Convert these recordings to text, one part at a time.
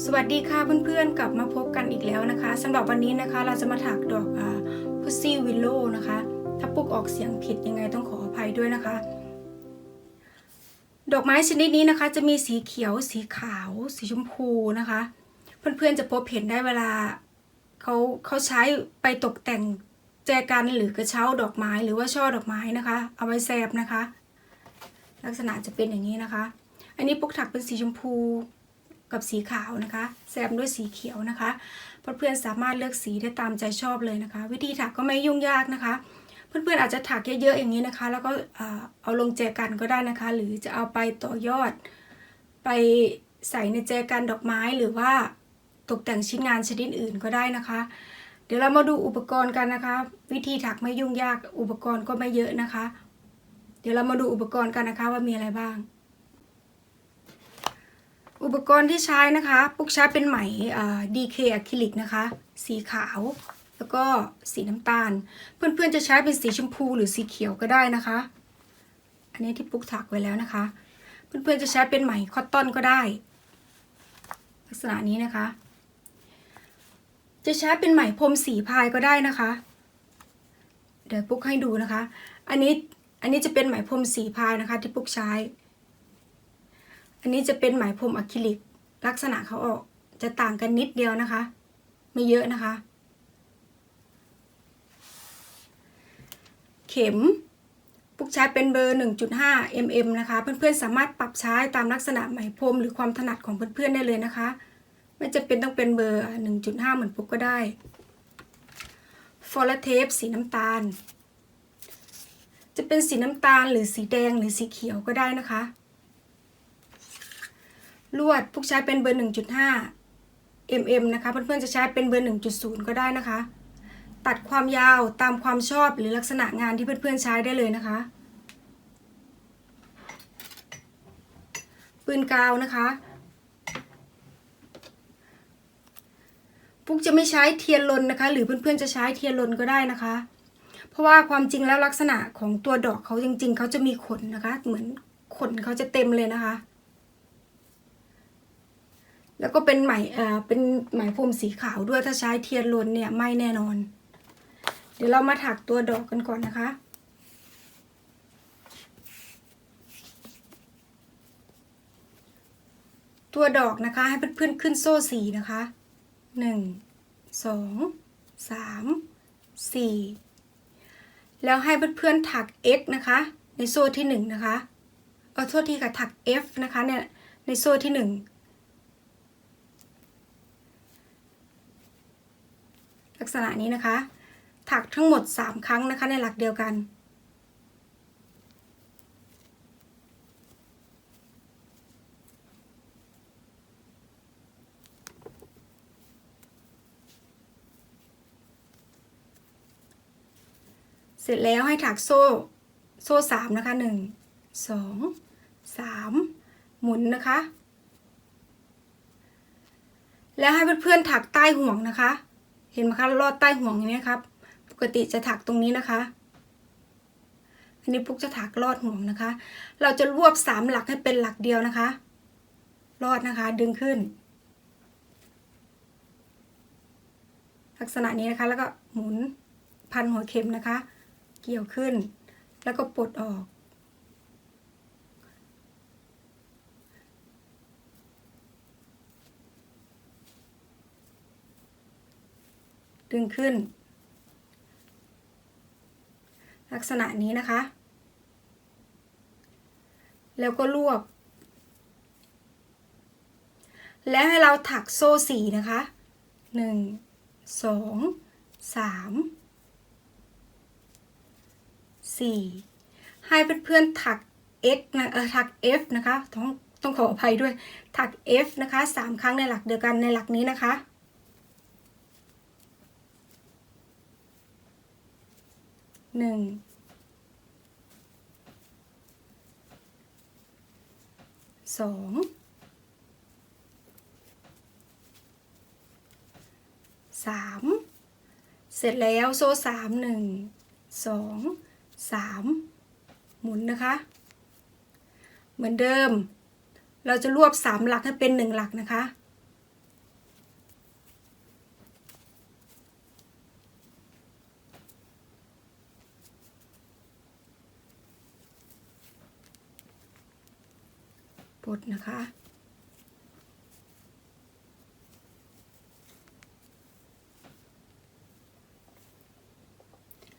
สวัสดีค่ะเพื่อนๆกลับมาพบกันอีกแล้วนะคะสำหรับวันนี้นะคะเราจะมาถักดอกพุซซี่วิลโล่นะคะถ้าปุ๊กออกเสียงผิดยังไงต้องขออภัยด้วยนะคะดอกไม้ชนิดนี้นะคะจะมีสีเขียวสีขาวสีชมพูนะคะเพื่อนๆจะพบเห็นได้เวลาเขาใช้ไปตกแต่งแจกันหรือกระเช้าดอกไม้หรือว่าช่อดอกไม้นะคะเอาไว้แซมนะคะลักษณะจะเป็นอย่างนี้นะคะอันนี้ปุ๊กถักเป็นสีชมพูกับสีขาวนะคะแซมด้วยสีเขียวนะคะเพื่อนๆสามารถเลือกสีได้ตามใจชอบเลยนะคะวิธีถักก็ไม่ยุ่งยากนะคะเพื่อนๆอาจจะถักเยอะๆอย่างนี้นะคะแล้วก็เอาลงแจกันก็ได้นะคะหรือจะเอาไปต่อยอดไปใส่ในแจกันดอกไม้หรือว่าตกแต่งชิ้นงานชนิดอื่นก็ได้นะคะเดี๋ยวเรามาดูอุปกรณ์กันนะคะวิธีถักไม่ยุ่งยากอุปกรณ์ก็ไม่เยอะนะคะเดี๋ยวเรามาดูอุปกรณ์กันนะคะว่ามีอะไรบ้างอุปกรณ์ที่ใช้นะคะปุ๊กใช้เป็นไหมDK อะคริลิกนะคะสีขาวแล้วก็สีน้ำตาลเพื่อนๆจะใช้เป็นสีชมพูหรือสีเขียวก็ได้นะคะอันนี้ที่ปุ๊กถักไว้แล้วนะคะเพื่อนๆจะใช้เป็นไหมคอตตอนก็ได้ลักษณะนี้นะคะจะใช้เป็นไหมพรมสีพายก็ได้นะคะเดี๋ยวปุ๊กให้ดูนะคะอันนี้จะเป็นไหมพรมสีพายนะคะที่ปุ๊กใช้อันนี้จะเป็นไหมพรมอะคริลิกลักษณะเขาออกจะต่างกันนิดเดียวนะคะไม่เยอะนะคะเข็มปุ๊กใช้เป็นเบอร์ 1.5 mm นะคะเพื่อนๆสามารถปรับใช้ตามลักษณะไหมพรมหรือความถนัดของเพื่อนๆได้เลยนะคะไม่จำเป็นต้องเป็นเบอร์ 1.5 เหมือนปุ๊กก็ได้ฟอลเทปสีน้ำตาลจะเป็นสีน้ำตาลหรือสีแดงหรือสีเขียวก็ได้นะคะลวดปุ๊กใช้เป็นเบอร์ 1.5 mm นะคะเพื่อนๆจะใช้เป็นเบอร์ 1.0 ก็ได้นะคะตัดความยาวตามความชอบหรือลักษณะงานที่เพื่อนๆใช้ได้เลยนะคะปืนกาวนะคะปุ๊กจะไม่ใช้เทียนลนนะคะหรือเพื่อนๆจะใช้เทียนลนก็ได้นะคะเพราะว่าความจริงแล้วลักษณะของตัวดอกเขาจริงๆเขาจะมีขนนะคะเหมือนขนเขาจะเต็มเลยนะคะแล้วก็เป็นไหมพรมสีขาวด้วยถ้าใช้เทียนลนเนี่ยไม่แน่นอนเดี๋ยวเรามาถักตัวดอกกันก่อนนะคะตัวดอกนะคะให้เพื่อนๆขึ้นโซ่4นะคะ1 2 3 4แล้วให้เพื่อนๆถัก X นะคะในโซ่ที่1นะคะโทษทีค่ะถัก F นะคะเนี่ยในโซ่ที่1ลักษณะนี้นะคะถักทั้งหมด3ครั้งนะคะในหลักเดียวกันเสร็จแล้วให้ถักโซ่3นะคะ1 2 3หมุนนะคะแล้วให้เพื่อนๆถักใต้ห่วงนะคะเห็นไหมคะลอดใต้ห่วงอย่างนี้ครับปกติจะถักตรงนี้นะคะอันนี้ปุ๊กจะถักลอดห่วงนะคะเราจะรวบ3หลักให้เป็นหลักเดียวนะคะลอดนะคะดึงขึ้นลักษณะนี้นะคะแล้วก็หมุนพันหัวเข็มนะคะเกี่ยวขึ้นแล้วก็ปลดออกดึงขึ้นลักษณะนี้นะคะแล้วก็รวบแล้วให้เราถักโซ่4นะคะ1 2 3 4ให้เพื่อนๆถัก X นะถัก F นะคะต้องขออภัยด้วยถัก F นะคะ3ครั้งในหลักเดียวกันในหลักนี้นะคะ1 2 3เสร็จแล้วโซ่3 1 2 3หมุนนะคะเหมือนเดิม เราจะรวบ3หลักให้เป็น1หลักนะคะปลดนะคะ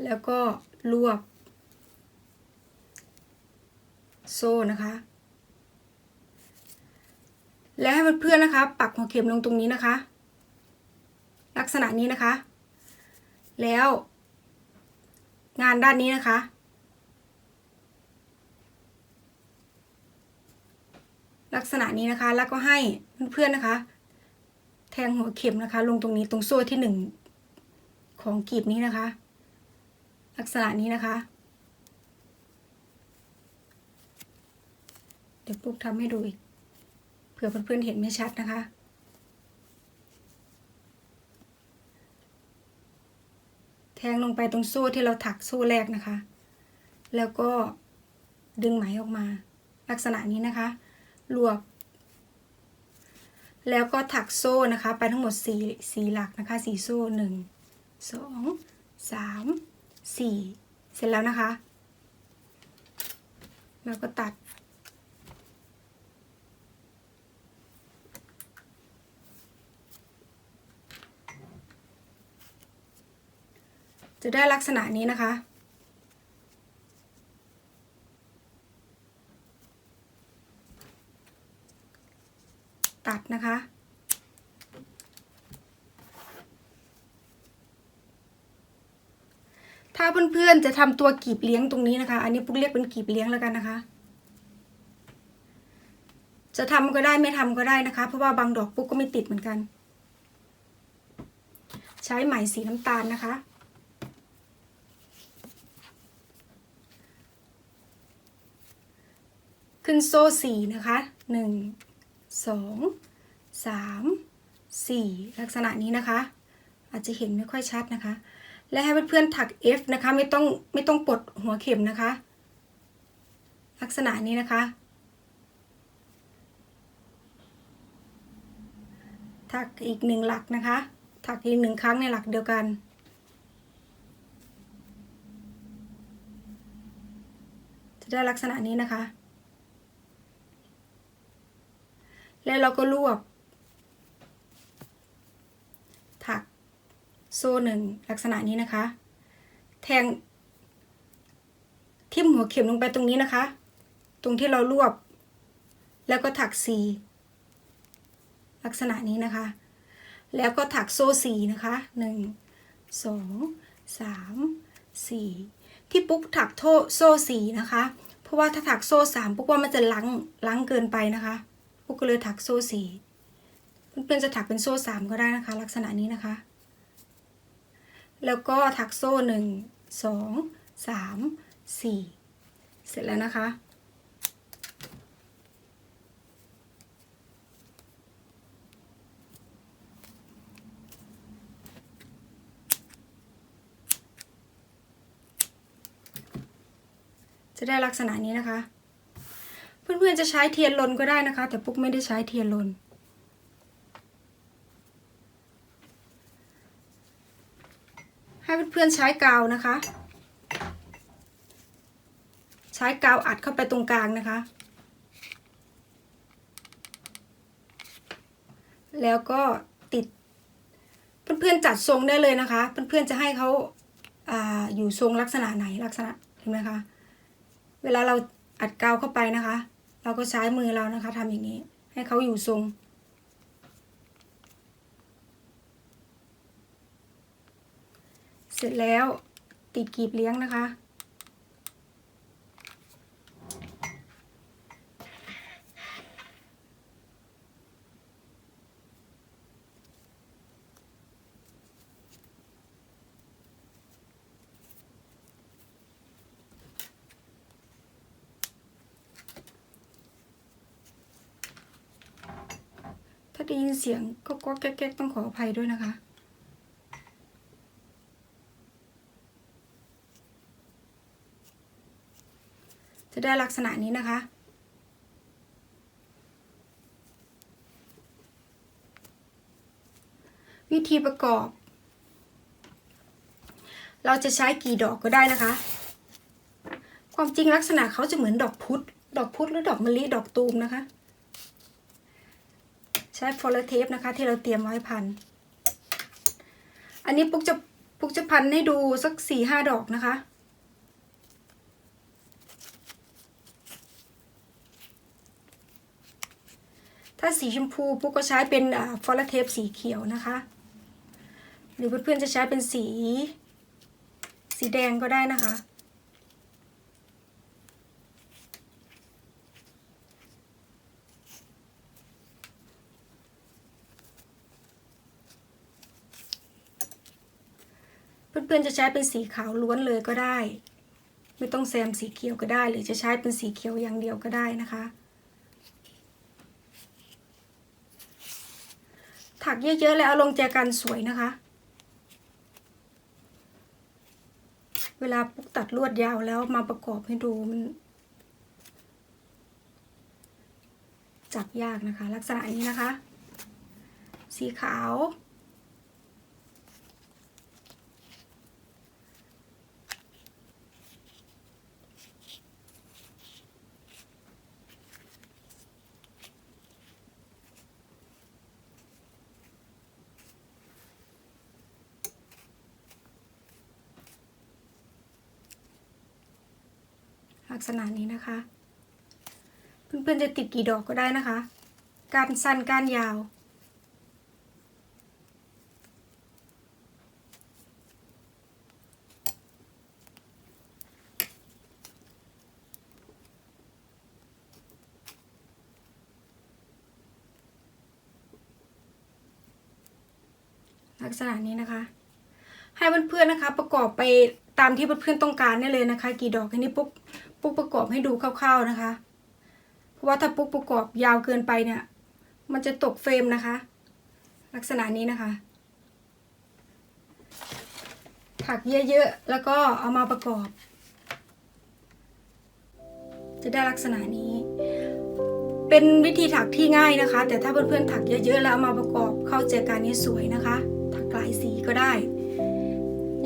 แล้วก็รวบโซ่นะคะแล้วให้เพื่อนๆนะคะปักหัวเข็มลงตรงนี้นะคะลักษณะนี้นะคะแล้วงานด้านนี้นะคะลักษณะนี้นะคะแล้วก็ให้เพื่อนๆนะคะแทงหัวเข็มนะคะลงตรงนี้ตรงโซ่ที่1ของกลีบนี้นะคะลักษณะนี้นะคะเดี๋ยวปุ๊กทำให้ดูอีกเผื่อเพื่อนๆเห็นไม่ชัดนะคะแทงลงไปตรงโซ่ที่เราถักโซ่แรกนะคะแล้วก็ดึงไหมออกมาลักษณะนี้นะคะรวบแล้วก็ถักโซ่นะคะไปทั้งหมด4หลักนะคะ4โซ่1 2 3 4เสร็จแล้วนะคะแล้วก็ตัดจะได้ลักษณะนี้นะคะตัดนะคะถ้าเพื่อนๆจะทำตัวกีบเลี้ยงตรงนี้นะคะอันนี้ปุ๊กเรียกเป็นกีบเลี้ยงแล้วกันนะคะจะทำก็ได้ไม่ทำก็ได้นะคะเพราะว่าบางดอกปุ๊กก็ไม่ติดเหมือนกันใช้ไหมสีน้ำตาลนะคะขึ้นโซ่4นะคะ1 2 3 4ลักษณะนี้นะคะอาจจะเห็นไม่ค่อยชัดนะคะและให้เพื่อนๆถัก F นะคะไม่ต้องปลดหัวเข็มนะคะลักษณะนี้นะคะถักอีก1หลักนะคะถักอีก1ครั้งในหลักเดียวกันจะได้ลักษณะนี้นะคะแล้วเราก็รวบถักโซ่1ลักษณะนี้นะคะแทงทิ่มหัวเข็มลงไปตรงนี้นะคะตรงที่เรารวบแล้วก็ถัก4ลักษณะนี้นะคะแล้วก็ถักโซ่4นะคะ1 2 3 4ที่ปุ๊กถักโซ่4นะคะเพราะว่าถ้าถักโซ่3ปุ๊กว่ามันจะลังเกินไปนะคะปุ๊กก็เลยถักโซ่4เพื่อนๆจะถักเป็นโซ่3ก็ได้นะคะลักษณะนี้นะคะแล้วก็ถักโซ่1 2 3 4เสร็จแล้วนะคะจะได้ลักษณะนี้นะคะเพื่อนๆจะใช้เทียนลนก็ได้นะคะแต่ปุ๊กไม่ได้ใช้เทียนลนให้เพื่อนๆใช้กาวนะคะใช้กาวอัดเข้าไปตรงกลางนะคะแล้วก็ติดเพื่อนๆจัดทรงได้เลยนะคะเพื่อนๆจะให้เขาอยู่ทรงลักษณะไหนลักษณะเห็นไหมคะเวลาเราอัดกาวเข้าไปนะคะเราก็ใช้มือเรานะคะทำอย่างนี้ให้เขาอยู่ทรงเสร็จแล้วติดกลีบเลี้ยงนะคะถ้าได้ยินเสียงก็แก๊กๆต้องขออภัยด้วยนะคะจะได้ลักษณะนี้นะคะ วิธีประกอบ เราจะใช้กี่ดอกก็ได้นะคะ ความจริงลักษณะเขาจะเหมือนดอกพุธหรือดอกมะลิดอกตูมนะคะใช้โฟลเทปนะคะที่เราเตรียมไว้พันอันนี้ปุ๊กจะพันให้ดูสัก4-5 ดอกนะคะถ้าสีชมพูปุ๊กก็ใช้เป็นโฟลเทปสีเขียวนะคะหรือเพื่อนๆจะใช้เป็นสีแดงก็ได้นะคะเพื่อนๆจะใช้เป็นสีขาวล้วนเลยก็ได้ไม่ต้องแซมสีเขียวก็ได้หรือจะใช้เป็นสีเขียวอย่างเดียวก็ได้นะคะถักเยอะๆแล้วเอาลงแจกันสวยนะคะเวลาปุ๊กตัดลวดยาวแล้วมาประกอบให้ดูมันจับยากนะคะลักษณะนี้นะคะสีขาวลักษณะนี้นะคะเพื่อนๆจะติดกี่ดอกก็ได้นะคะก้านสั้นก้านยาวลักษณะนี้นะคะให้เพื่อนๆนะคะประกอบไปตามที่เพื่อนๆต้องการได้เลยนะคะกี่ดอกอันนี้ปุ๊กประกอบให้ดูคร่าวๆนะคะเพราะว่าถ้าปุ๊กประกอบยาวเกินไปเนี่ยมันจะตกเฟรมนะคะลักษณะนี้นะคะถักเยอะๆแล้วก็เอามาประกอบจะได้ลักษณะนี้เป็นวิธีถักที่ง่ายนะคะแต่ถ้าเพื่อนๆถักเยอะๆแล้วเอามาประกอบเข้าใจกันนี้สวยนะคะถักหลายสีก็ได้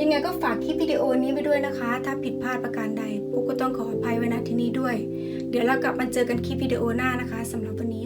ยังไงก็ฝากคลิปวิดีโอนี้ไปด้วยนะคะถ้าผิดพลาดประการใดปุ๊กก็ต้องขออภัยไว้ณที่นี้ด้วยเดี๋ยวเรากลับมาเจอกันคลิปวิดีโอหน้านะคะสำหรับวันนี้